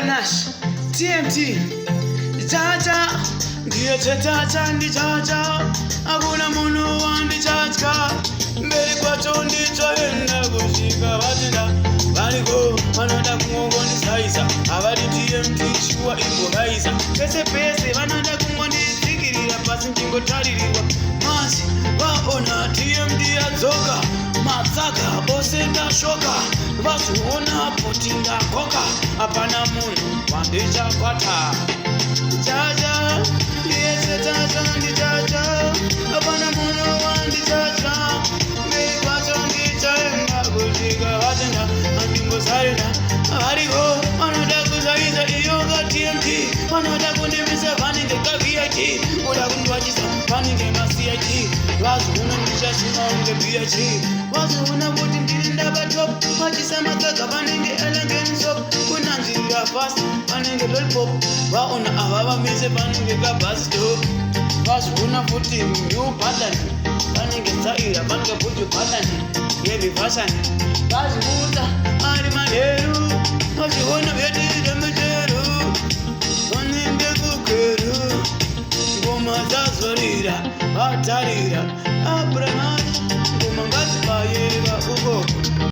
Nash, TMT, Jaja, ndiye tata ndi Jaja, hakuna munhu wandichatya, mberi kwacho ndichoenda kusvika vatenda variko vanoda kungondisaisa, havadi TMT shuwa imbovaisa, pese pese vanoda kungonditsikirira pasi ndingotaririrwa masi vaona TMT yadzoka matsaka ose ndashoka vazoona poti ndakoka hapana munhu wandichakwata Jaja ndiye tata ndi Jaja hapana munhu wandichacha mberi kwacho ndichaenda kusvika vatenda handingosarira variko vanoda kuzaisa iyoga TMT vanoda kundivisa vanenge kaVIT kuda kundiwachisa vanenge maCIT vazoona ndichasima unge PhD vazoona kuti ndiri ndakatop vachisa matsaga vanenge elengensop kunanzirira fast vanenge lollipop vaona ava vamise vanenge kabhasstop vazoona futi new pattern vanenge tsaira vanenge futi pattern yevi fashion vaziudza ari manheru vaziona vyedire mitero vanenge kugweru ngoma dzazorira vatarira abranat ngoma ngadzibayeka ukoko